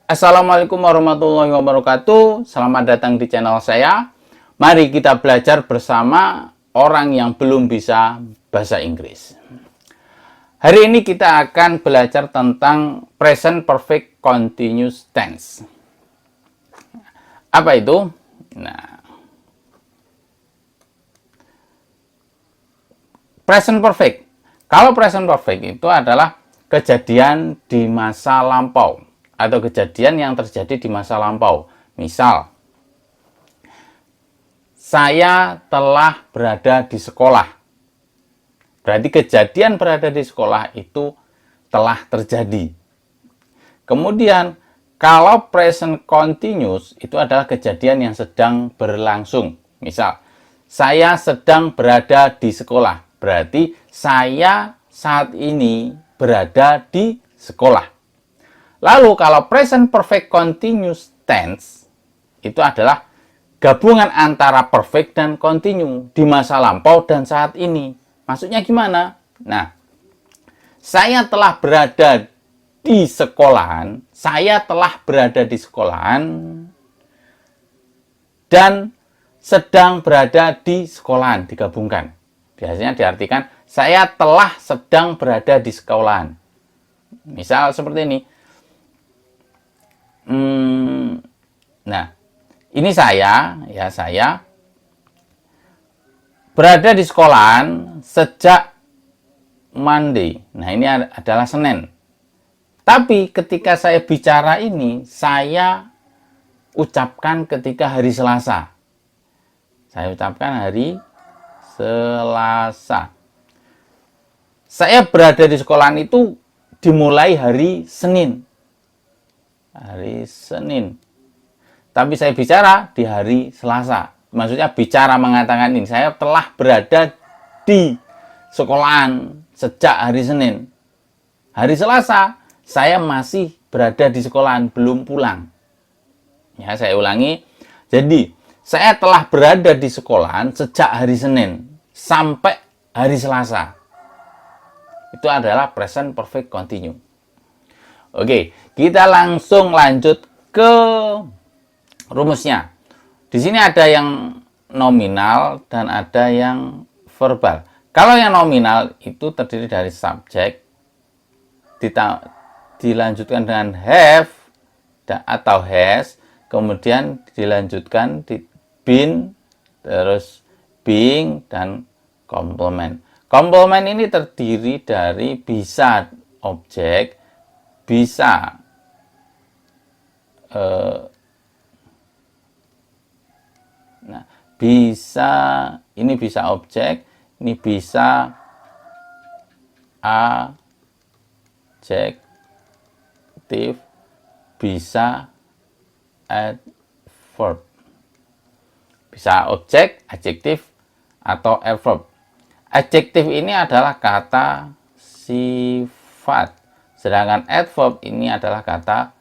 Assalamualaikum warahmatullahi wabarakatuh. Selamat datang di channel saya. Mari kita belajar bersama orang yang belum bisa bahasa Inggris. Hari ini kita akan belajar tentang present perfect continuous tense. Apa itu? Nah, present perfect. Kalau present perfect itu adalah kejadian di masa lampau atau kejadian yang terjadi di masa lampau. Misal, saya telah berada di sekolah. Berarti kejadian berada di sekolah itu telah terjadi. Kemudian, kalau present continuous itu adalah kejadian yang sedang berlangsung. Misal, saya sedang berada di sekolah. Berarti saya saat ini berada di sekolah. Lalu kalau present perfect continuous tense itu adalah gabungan antara perfect dan continue di masa lampau dan saat ini. Maksudnya gimana? Nah, saya telah berada di sekolahan, saya telah berada di sekolahan dan sedang berada di sekolahan, digabungkan. Biasanya diartikan saya telah sedang berada di sekolahan. Misal seperti ini. Nah, ini saya berada di sekolahan sejak Monday. Nah, ini adalah Senin. Tapi ketika saya bicara ini, saya ucapkan ketika hari Selasa. Saya ucapkan hari Selasa. Saya berada di sekolahan itu dimulai hari Senin. Hari Senin. Tapi saya bicara di hari Selasa. Maksudnya bicara mengatakan ini, saya telah berada di sekolahan sejak hari Senin. Hari Selasa, saya masih berada di sekolahan, belum pulang. Ya, saya ulangi. Jadi, saya telah berada di sekolahan sejak hari Senin sampai hari Selasa. Itu adalah present perfect continue. Oke, kita langsung lanjut ke rumusnya. Di sini ada yang nominal dan ada yang verbal. Kalau yang nominal itu terdiri dari subjek, dilanjutkan dengan have atau has, kemudian dilanjutkan di been, terus being, dan complement. Complement ini terdiri dari bisa objek, bisa ini bisa objek, ini bisa adjektif, bisa adverb. Bisa objek, adjektif, atau adverb. Adjektif ini adalah kata sifat. Sedangkan adverb ini adalah kata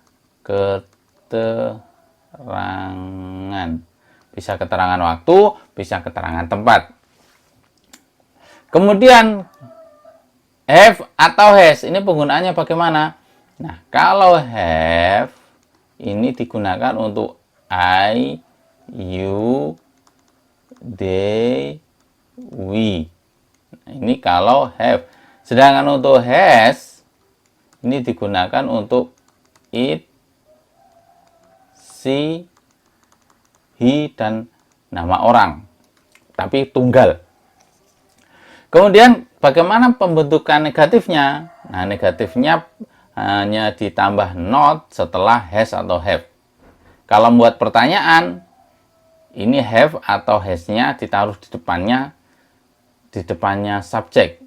keterangan. Bisa keterangan waktu, bisa keterangan tempat. Kemudian have atau has ini penggunaannya bagaimana? Nah, kalau have ini digunakan untuk I, you, they, we. Nah, ini kalau have. Sedangkan untuk has ini digunakan untuk it, she, he, dan nama orang. Tapi tunggal. Kemudian bagaimana pembentukan negatifnya? Nah, negatifnya hanya ditambah not setelah has atau have. Kalau membuat pertanyaan, ini have atau has-nya ditaruh di depannya subjek.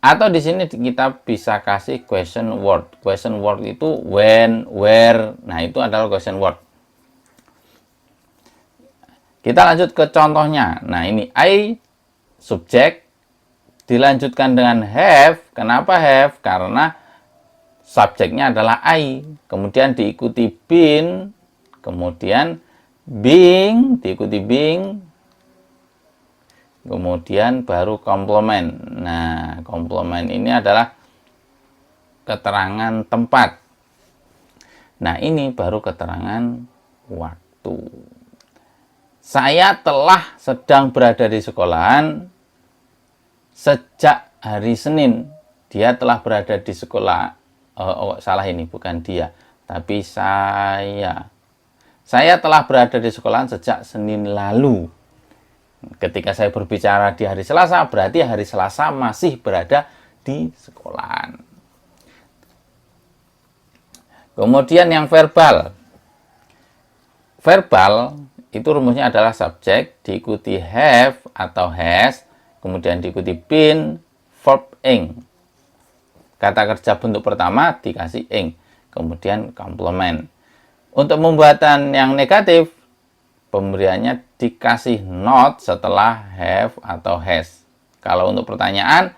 Atau di sini kita bisa kasih question word. Question word itu when, where. Nah, itu adalah question word. Kita lanjut ke contohnya. Nah, ini I, subjek, dilanjutkan dengan have. Kenapa have? Karena subjeknya adalah I. Kemudian diikuti been. Kemudian being, diikuti being. Kemudian baru komplement. Nah, komplement ini adalah keterangan tempat. Nah, ini baru keterangan waktu. Saya telah sedang berada di sekolahan sejak hari Senin. Dia telah berada di sekolah. Salah ini, bukan dia, tapi saya. Saya telah berada di sekolahan sejak Senin lalu. Ketika saya berbicara di hari Selasa, berarti hari Selasa masih berada di sekolahan. Kemudian yang verbal. Verbal itu rumusnya adalah subjek, diikuti have atau has, kemudian diikuti been, verb ing. Kata kerja bentuk pertama dikasih ing, kemudian komplement. Untuk pembuatan yang negatif, pemberiannya dikasih not setelah have atau has. Kalau untuk pertanyaan,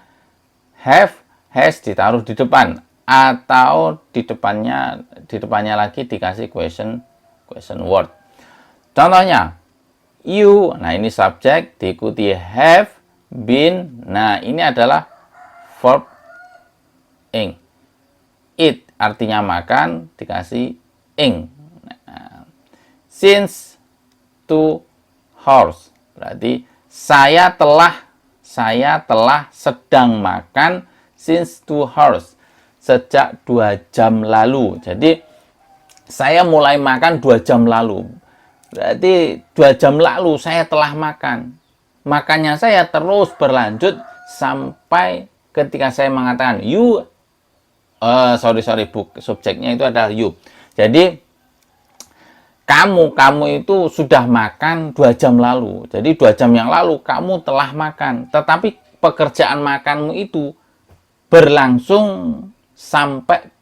have, has ditaruh di depan, atau di depannya lagi dikasih question word. Contohnya, you, nah ini subjek diikuti have, been, nah ini adalah verb ing. Eat artinya makan, dikasih ing. Nah, since 2 hours, berarti saya telah sedang makan since 2 hours, sejak 2 jam lalu. Jadi saya mulai makan 2 jam lalu. Berarti 2 jam lalu saya telah makan. Makannya saya terus berlanjut sampai ketika saya mengatakan you. Subjeknya itu adalah you. Jadi kamu itu sudah makan 2 jam lalu. Jadi 2 jam yang lalu kamu telah makan. Tetapi pekerjaan makanmu itu berlangsung sampai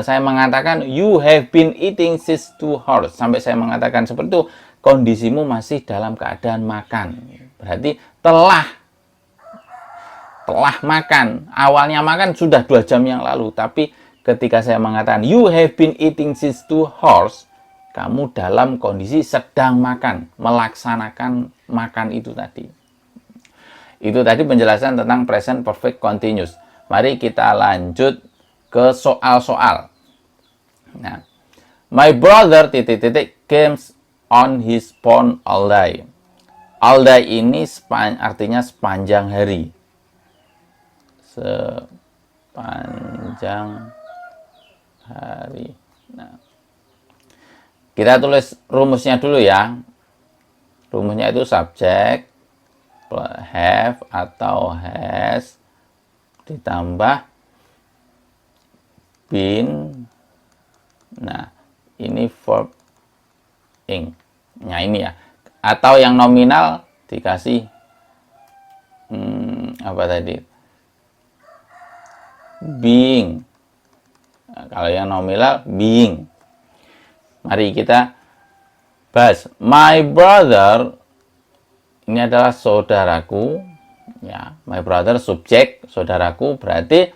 saya mengatakan you have been eating since 2 hours. Sampai saya mengatakan seperti itu, kondisimu masih dalam keadaan makan. Berarti telah makan. Awalnya makan sudah 2 jam yang lalu, tapi ketika saya mengatakan you have been eating since 2 hours, kamu dalam kondisi sedang makan, melaksanakan makan itu tadi. Itu tadi penjelasan tentang present perfect continuous. Mari kita lanjut ke soal-soal. Nah, my brother ... games on his phone all day. All day ini artinya sepanjang hari. Sepanjang hari. Nah, kita tulis rumusnya dulu ya. Rumusnya itu subjek have atau has ditambah been. Nah, ini verb ing. Nah, ini ya. Atau yang nominal dikasih apa tadi? Being. Nah, kalau yang nominal being. Mari kita bahas. My brother ini adalah saudaraku. Ya, my brother subjek, saudaraku, berarti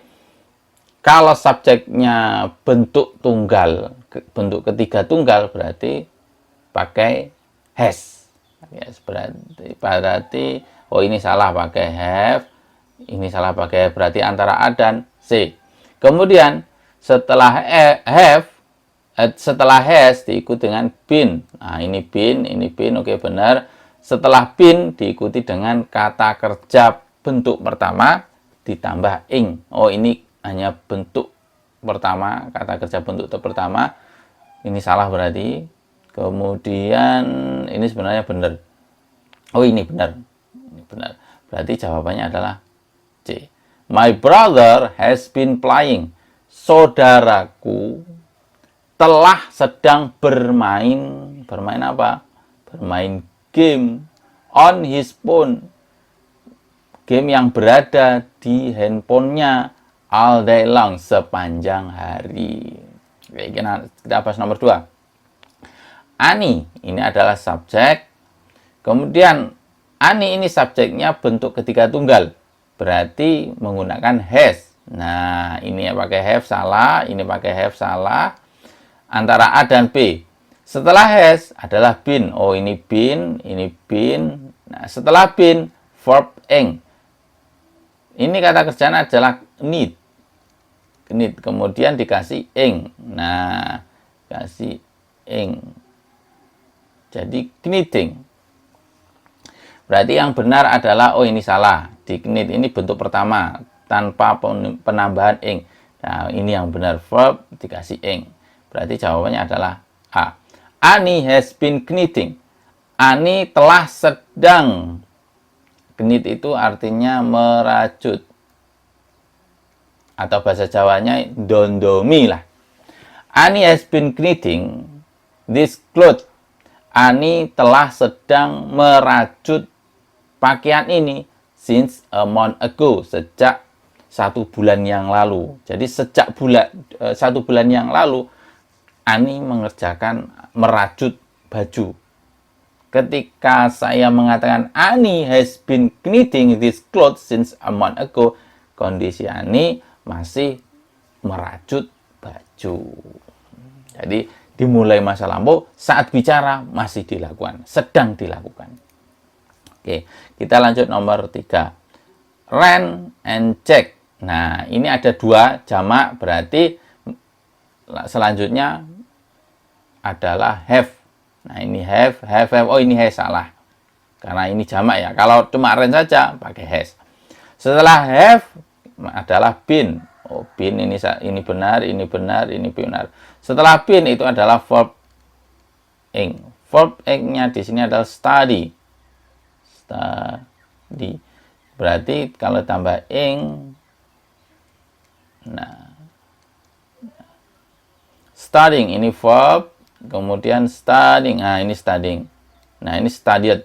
kalau subjeknya bentuk tunggal, bentuk ketiga tunggal, berarti pakai has. Yes, berarti oh ini salah pakai have, ini salah pakai have, berarti antara A dan C. Kemudian setelah have, setelah has diikuti dengan been. Nah, ini been, oke benar. Setelah been diikuti dengan kata kerja bentuk pertama ditambah ing. Oh, ini hanya bentuk pertama, kata kerja bentuk pertama. Ini salah berarti. Kemudian ini sebenarnya benar. Oh, ini benar. Ini benar. Berarti jawabannya adalah C. My brother has been playing. Saudaraku telah sedang bermain. Bermain apa? Bermain game on his phone. Game yang berada di handphonenya all day long, sepanjang hari. Oke, kita bahas nomor 2. Ani, ini adalah subjek. Kemudian Ani ini subjeknya bentuk ketiga tunggal. Berarti menggunakan has. Nah, ini pakai have salah, ini pakai have salah. Antara A dan B. Setelah has adalah been. Oh, ini been, ini been. Nah, setelah been, verb ing. Ini kata kerjanya adalah need. knit. Kemudian dikasih ing. Nah, kasih ing. Jadi knitting. Berarti yang benar adalah, oh ini salah. Di knit ini bentuk pertama tanpa penambahan ing. Nah, ini yang benar, verb dikasih ing. Berarti jawabannya adalah A. Ani has been knitting. Ani telah sedang. Knit itu artinya merajut. Atau bahasa Jawanya dondomi lah. Ani has been knitting this cloth. Ani telah sedang merajut pakaian ini since a month ago, sejak 1 bulan yang lalu. Jadi sejak 1 bulan yang lalu Ani mengerjakan merajut baju. Ketika saya mengatakan Ani has been knitting this clothes since a month ago, kondisi Ani masih merajut baju. Jadi dimulai masa lampau, saat bicara masih dilakukan, sedang dilakukan. Oke, kita lanjut nomor 3. Ran and check. Nah, ini ada 2 jamak, berarti selanjutnya adalah have. Nah, ini have. Oh, ini has, salah. Karena ini jamak ya. Kalau cuma ran saja, pakai has. Setelah have adalah been. Oh, been ini benar, ini benar, ini benar. Setelah been itu adalah verb ing. Verb ing-nya di sini adalah study. Study. Berarti kalau tambah ing, nah, studying ini verb, kemudian studying. Nah, ini studying. Nah, ini studied.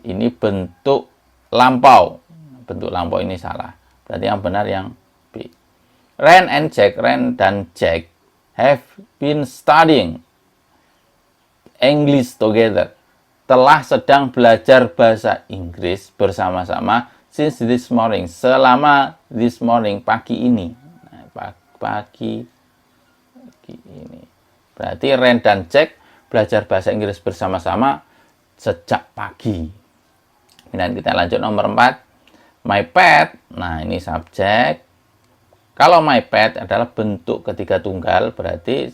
Ini bentuk lampau. Bentuk lampau ini salah. Berarti yang benar yang B. Ran and Jack, Ran dan Jack have been studying English together. Telah sedang belajar bahasa Inggris bersama-sama since this morning. Selama this morning, pagi ini. Nah, pagi ini. Berarti Ran dan Jack belajar bahasa Inggris bersama-sama sejak pagi. Dan kita lanjut nomor 4. My pet. Nah, ini subjek. Kalau my pet adalah bentuk ketiga tunggal, berarti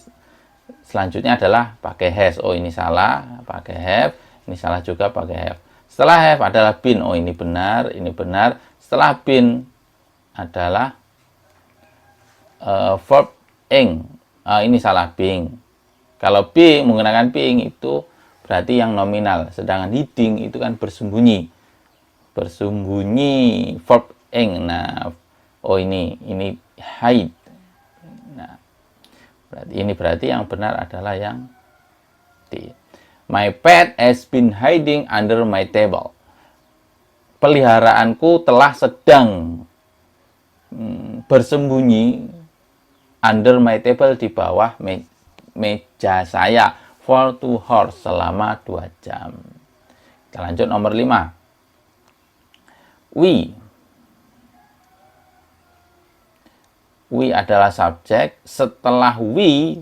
selanjutnya adalah pakai has. Oh, ini salah, pakai have. Ini salah juga, pakai have. Setelah have adalah been. Oh, ini benar, ini benar. Setelah been adalah verb ing. Ini salah, being. Kalau being menggunakan being itu berarti yang nominal. Sedangkan hiding itu kan bersembunyi. Bersembunyi, verb ing. Nah, oh ini hide. Nah, berarti yang benar adalah yang D. My pet has been hiding under my table. Peliharaanku telah sedang bersembunyi under my table, di bawah meja saya, for 2 hours, selama 2 jam. Kita lanjut nomor 5. We adalah subjek. Setelah we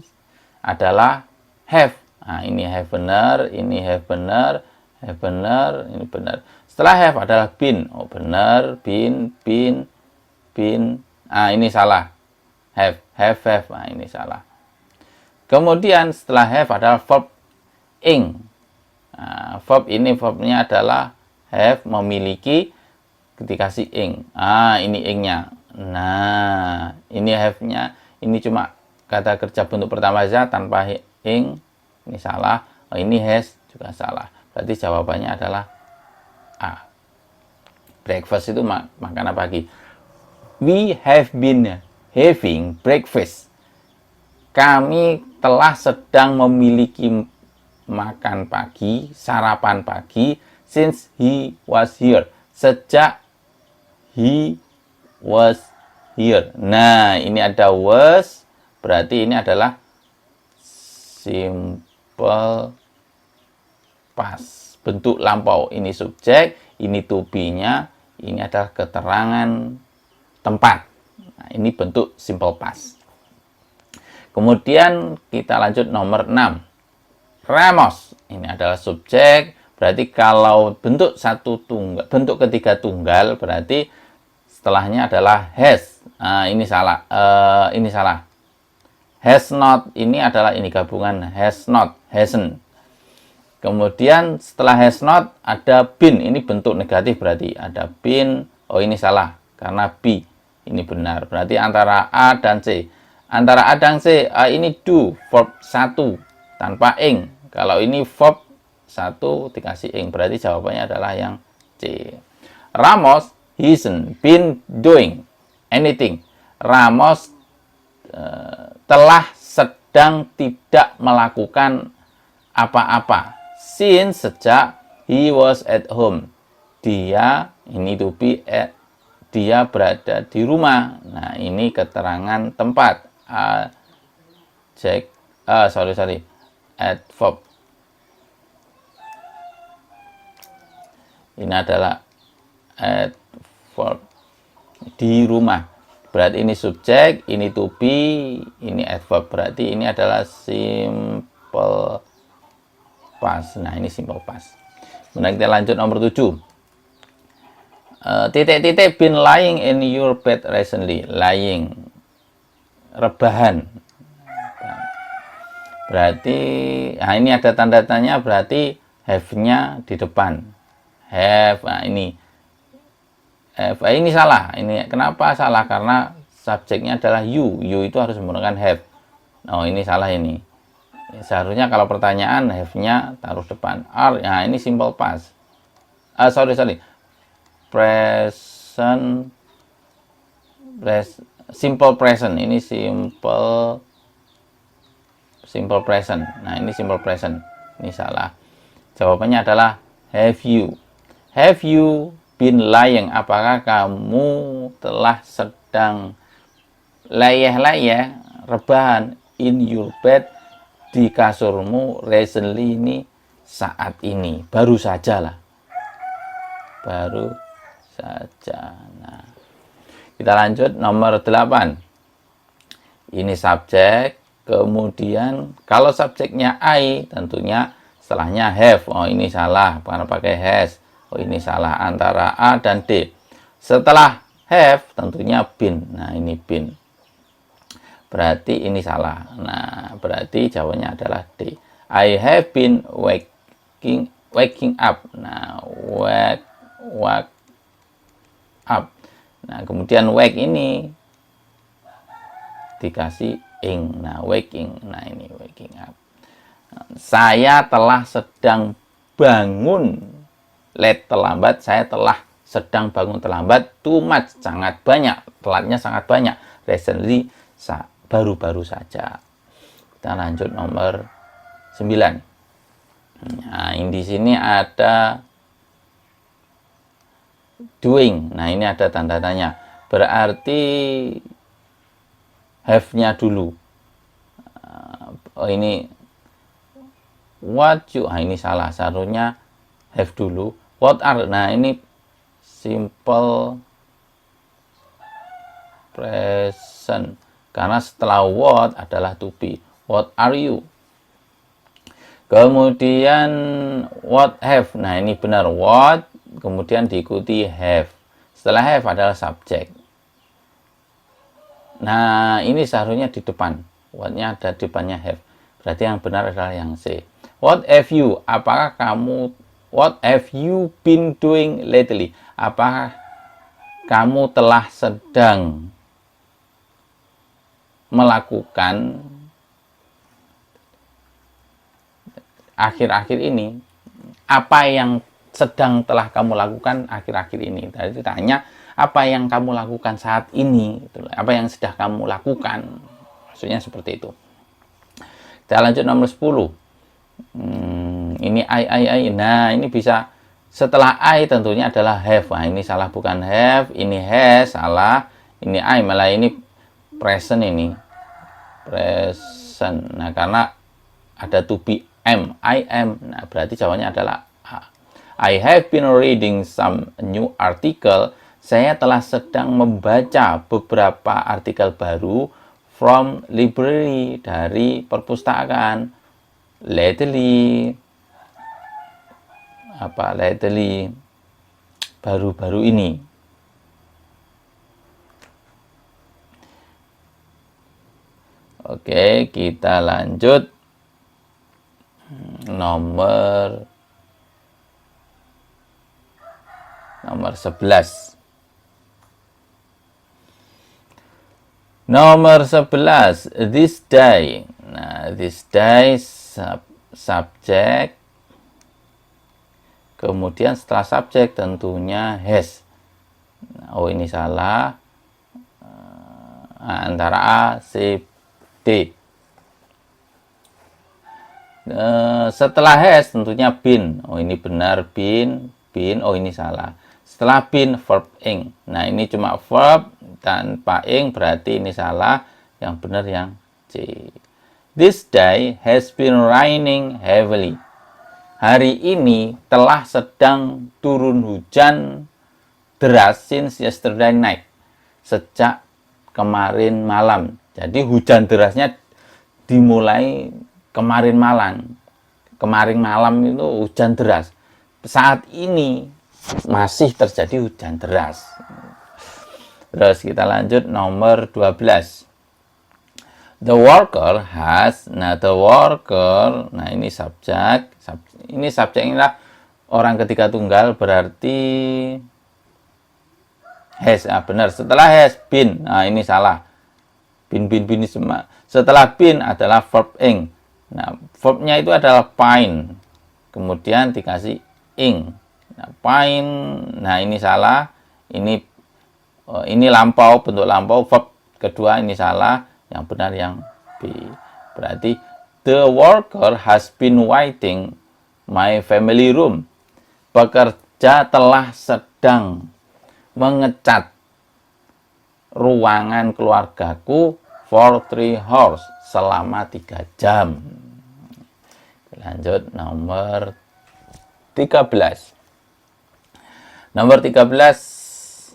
adalah have. Nah, ini have benar, ini have benar, have benar, ini benar. Setelah have adalah been. Oh, benar, been. Ah, ini salah. Have. Ah, ini salah. Kemudian setelah have adalah verb ing. Nah, verb ini verbnya adalah have, memiliki, dikasih ing. Ah, ini ing-nya. Nah, ini have-nya. Ini cuma kata kerja bentuk pertama saja tanpa ing. Ini salah. Oh, ini has juga salah. Berarti jawabannya adalah A. Breakfast itu makanan pagi. We have been having breakfast. Kami telah sedang memiliki makan pagi, sarapan pagi, since he was here. Sejak he was here. Nah, ini ada was, berarti ini adalah simple past, bentuk lampau. Ini subjek, ini to be-nya, ini adalah keterangan tempat. Nah, ini bentuk simple past. Kemudian kita lanjut nomor 6. Ramos, ini adalah subjek, berarti kalau bentuk ketiga tunggal, berarti setelahnya adalah has. Ini salah. Ini salah. Has not ini adalah ini gabungan has not, hasn't. Kemudian setelah has not ada been. Ini bentuk negatif berarti ada been. Oh ini salah karena be. Ini benar. Berarti antara A dan C. Antara A dan C, ini do verb 1 tanpa ing. Kalau ini verb 1 dikasih ing, berarti jawabannya adalah yang C. Ramos hasn't been doing anything. Ramos telah sedang tidak melakukan apa-apa since sejak he was at home. Dia ini to be at, dia berada di rumah. Nah, ini keterangan tempat. Adverb. Ini adalah adverb di rumah. Berarti ini subjek, ini to be, ini adverb. Berarti ini adalah simple past. Nah, ini simple past. Kemudian kita lanjut nomor 7. Titik-titik been lying in your bed recently. Lying, rebahan. Berarti, nah ini ada tanda tanya, berarti have-nya di depan. Have, nah ini. Ini salah. Ini kenapa salah? Karena subjeknya adalah you. You itu harus menggunakan have. Oh, ini salah ini. Seharusnya kalau pertanyaan have-nya taruh depan. Are, nah ini simple past. Simple present. Ini simple present. Nah, ini simple present. Ini salah. Jawabannya adalah have you. Have you been lying? Apakah kamu telah sedang layeh-layeh, rebahan in your bed, di kasurmu recently, ini saat ini, baru saja lah. Baru saja. Nah, kita lanjut nomor 8. Ini subjek, kemudian kalau subjeknya I, tentunya setelahnya have. Oh, ini salah karena pakai has. Oh, ini salah antara A dan D. Setelah have tentunya been. Nah, ini been. Berarti ini salah. Nah, berarti jawabannya adalah D. I have been waking up. Nah, wake up. Nah, kemudian wake ini dikasih ing. Nah, waking. Nah, ini waking up. Saya telah sedang bangun terlambat. Saya telah sedang bangun terlambat. Too much, sangat banyak. Telatnya sangat banyak. Recently, baru-baru saja. Kita lanjut nomor 9. Nah, ini di sini ada doing. Nah, ini ada tanda tanya. Berarti have-nya dulu. Oh, ini what you. Nah, ini salah. Seharusnya have dulu. What are. Nah, ini simple present. Karena setelah what adalah to be. What are you? Kemudian what have. Nah, ini benar what, kemudian diikuti have. Setelah have adalah subjek. Nah, ini seharusnya di depan. What-nya ada di depannya have. Berarti yang benar adalah yang C. What have you? What have you been doing lately? Apakah kamu telah sedang melakukan akhir-akhir ini? Apa yang sedang telah kamu lakukan akhir-akhir ini? Tadi ditanya apa yang kamu lakukan saat ini, apa yang sudah kamu lakukan, maksudnya seperti itu. Kita lanjut nomor 10. Ini I. Nah, ini bisa setelah I tentunya adalah have. Nah, ini salah, bukan have, ini has, salah. Ini I, malah ini present, ini present. Nah, karena ada to be am, I am. Nah, berarti jawabannya adalah A. I have been reading some new article. Saya telah sedang membaca beberapa artikel baru from library, dari perpustakaan. Lately, baru-baru ini. Oke, kita lanjut. Nomor 11. Nomor 11, this day. Nah, this day subjek. Kemudian setelah subjek tentunya has. Nah, oh ini salah. Antara A, C, D. Setelah has tentunya been. Oh ini benar been. Oh ini salah. Setelah been verb ing. Nah ini cuma verb tanpa ing, berarti ini salah. Yang benar yang C. This day has been raining heavily. Hari ini telah sedang turun hujan deras since yesterday night. Sejak kemarin malam. Jadi hujan derasnya dimulai kemarin malam. Kemarin malam itu hujan deras. Saat ini masih terjadi hujan deras. Terus kita lanjut nomor 12. The worker has. Nah, the worker. Nah, ini subjek. Ini subjek inilah orang ketiga tunggal, berarti has. Nah, benar. Setelah has been. Nah, ini salah. Been ini semua. Setelah been adalah verb ing. Nah, verbnya itu adalah pine. Kemudian dikasih ing. Nah, pine. Nah, ini salah. Ini lampau, bentuk lampau. Verb kedua ini salah. Yang benar yang B. Berarti the worker has been waiting my family room. Pekerja telah sedang mengecat ruangan keluargaku for 3 hours. Selama 3 jam. Lanjut nomor 13. Nomor 13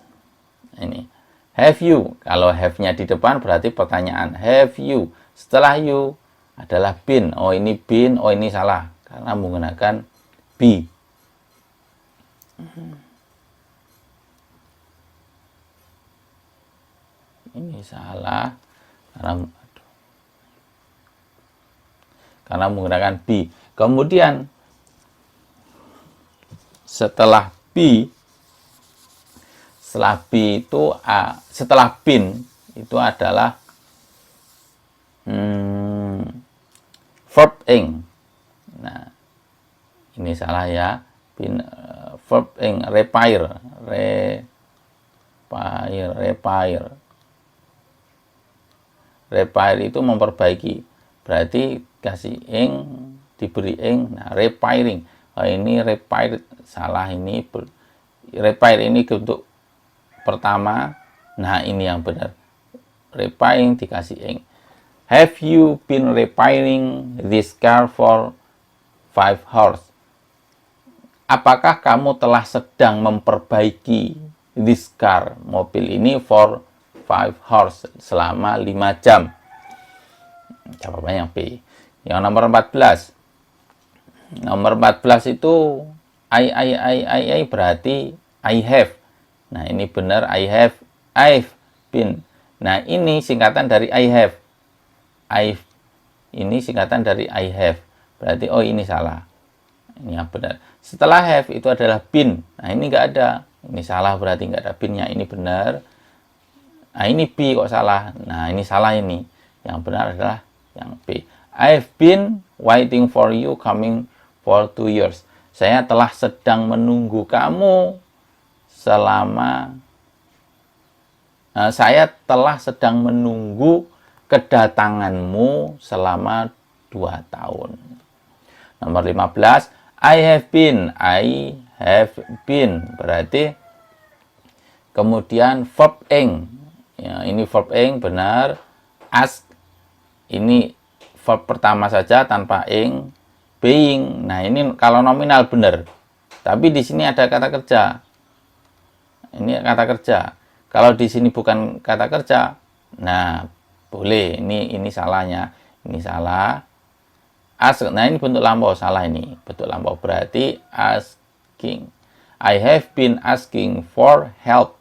ini. Have you. Kalau have-nya di depan berarti pertanyaan. Have you. Setelah you adalah been. Oh ini been. Oh ini salah. Karena menggunakan be. Ini salah. Karena menggunakan be. Kemudian setelah be itu setelah been itu adalah verb ing. Nah, ini salah ya. Been, verb ing repair. Repair itu memperbaiki. Berarti kasih ing, diberi ing. Nah, repairing. Oh, ini repair salah, ini repair ini untuk pertama. Nah, ini yang benar. Repairing dikasih ing. Have you been repairing this car for 5 hours? Apakah kamu telah sedang memperbaiki this car, mobil ini, for 5 hours, selama 5 jam? Jawabannya yang B. Yang nomor 14. Nomor 14 itu I berarti I have. Nah, ini benar I've been. Nah, ini singkatan dari I have. Ini singkatan dari I have. Berarti oh ini salah. Ini yang benar. Setelah have itu adalah been. Nah, ini enggak ada. Ini salah, berarti enggak ada been-nya. Ini benar. Nah, ini B kok salah. Nah, ini salah ini. Yang benar adalah yang B. I've been waiting for you coming for 2 years. Saya telah sedang menunggu kamu selama saya telah sedang menunggu kedatanganmu selama 2 tahun. Nomor 15, I have been berarti kemudian verb ing. Ya, ini verb ing benar. Ask ini verb pertama saja tanpa ing. Being. Nah, ini kalau nominal benar. Tapi di sini ada kata kerja. Ini kata kerja. Kalau di sini bukan kata kerja, nah boleh. Ini salahnya. Ini salah. Ask. Nah, ini bentuk lampau, salah ini. Bentuk lampau berarti asking. I have been asking for help.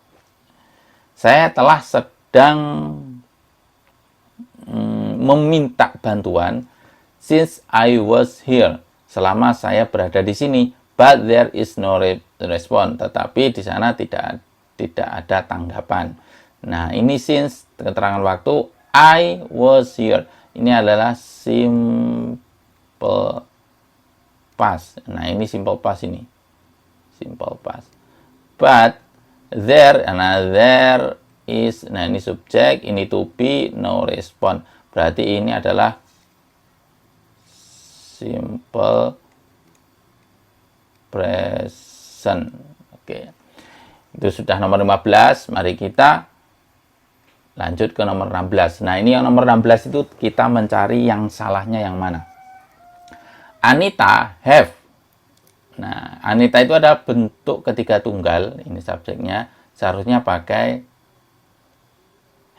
Saya telah sedang meminta bantuan since I was here, selama saya berada di sini, but there is no response, tetapi di sana tidak ada tanggapan. Nah, ini since keterangan waktu, I was here. Ini adalah simple past. Nah, ini simple past ini. Simple past. But there, nah there is, nah ini subjek, ini to be, no response. Berarti ini adalah simple present. Oke. Itu sudah nomor 15. Mari kita lanjut ke nomor 16. Nah, ini yang nomor 16 itu kita mencari yang salahnya yang mana. Anita have. Nah, Anita itu ada bentuk ketiga tunggal. Ini subjeknya. Seharusnya pakai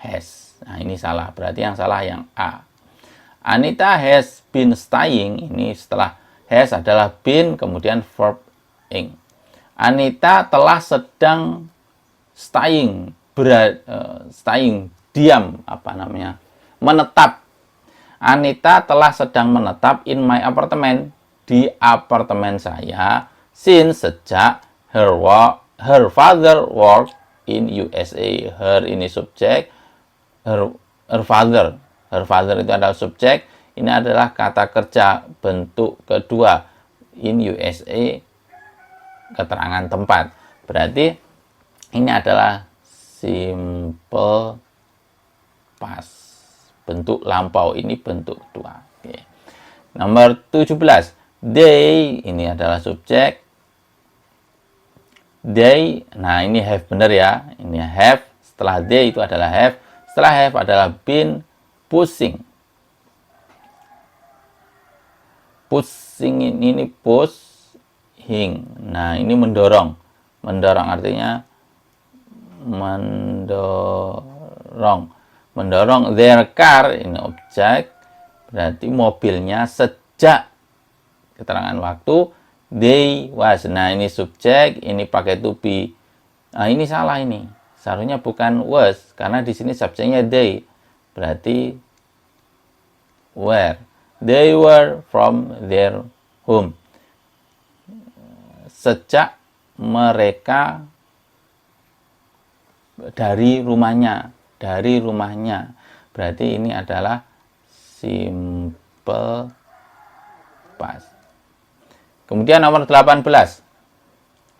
has. Nah, ini salah. Berarti yang salah yang A. Anita has been staying. Ini setelah has adalah been, kemudian verb ing. Anita telah sedang staying, staying, diam, menetap. Anita telah sedang menetap in my apartment, di apartemen saya, since sejak her father worked in USA. Her ini subjek, her father. Her father itu adalah subjek, ini adalah kata kerja bentuk kedua, in USA, keterangan tempat. Berarti ini adalah simple past, bentuk lampau, ini bentuk dua. Oke. Nomor 17, they, ini adalah subjek, they, nah ini have benar ya, ini have, setelah they itu adalah have, setelah have adalah been pushing. Pushing ini pushing. Nah, ini mendorong. Mendorong artinya mendorong. Mendorong their car, ini objek, berarti mobilnya sejak keterangan waktu they was. Nah, ini subjek, ini pakai to be. Nah, ini salah ini. Seharusnya bukan was karena di sini subjeknya they. Berarti were. They were from their home. Sejak mereka dari rumahnya. Berarti ini adalah simple past. Kemudian nomor 18.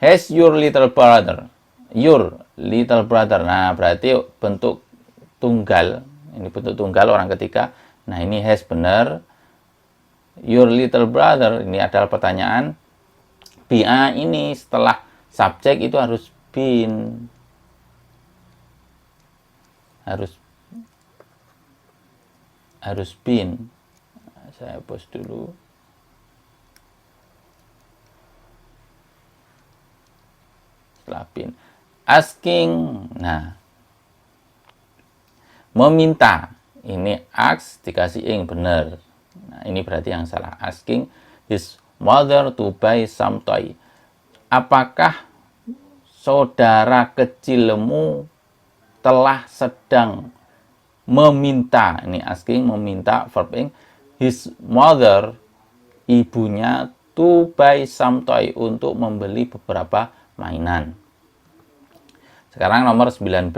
Has your little brother. Your little brother. Nah, berarti bentuk tunggal. Ini bentuk tunggal orang ketiga. Nah, ini has benar. Your little brother, ini adalah pertanyaan. BA ini setelah subjek itu harus been. Harus been. Saya post dulu. Setelah been. Asking. Nah, meminta. Ini ask dikasih ing, benar. Nah, ini berarti yang salah. Asking his mother to buy some toy. Apakah saudara kecilmu telah sedang meminta, ini asking, meminta, verb ing, his mother, ibunya, to buy some toy, untuk membeli beberapa mainan. Sekarang nomor 19.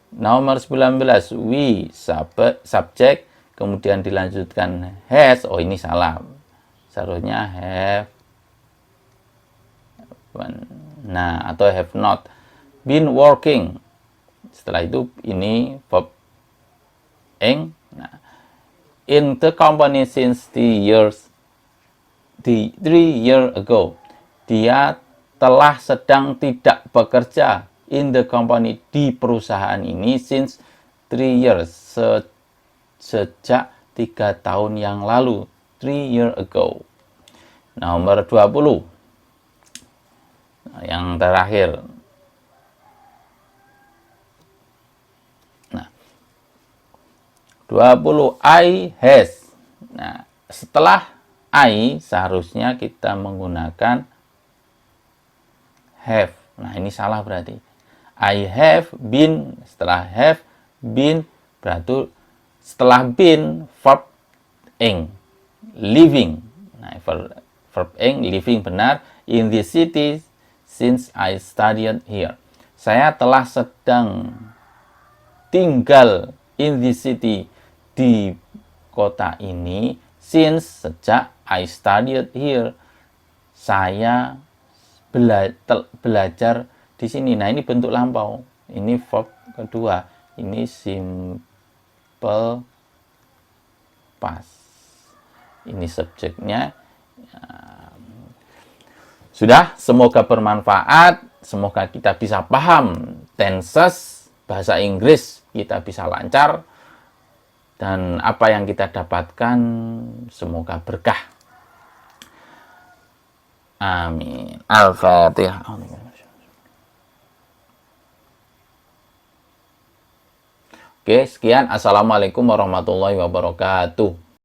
Nomor 19, we, subjek, kemudian dilanjutkan has. Oh, ini salah. Seharusnya have. Nah, atau have not been working. Setelah itu ini verb ing. Nah, in the company since 3 years ago. Dia telah sedang tidak bekerja in the company, di perusahaan ini, since 3 years, sejak 3 tahun yang lalu, 3 years ago. Nomor 20. Yang terakhir. Nah, 20, I has. Nah, setelah I seharusnya kita menggunakan have. Nah, ini salah berarti. I have been, setelah have been berarti setelah been verb ing living. Nah, verb ing living benar. In this city since I studied here. Saya telah sedang tinggal in this city di kota ini since sejak I studied here. Saya belajar di sini. Nah, ini bentuk lampau. Ini verb kedua. Ini simple past. Ini subjeknya. Sudah, semoga bermanfaat. Semoga kita bisa paham tenses bahasa Inggris, kita bisa lancar. Dan apa yang kita dapatkan semoga berkah. Amin. Al-Fatihah. Oke, sekian. Assalamualaikum warahmatullahi wabarakatuh.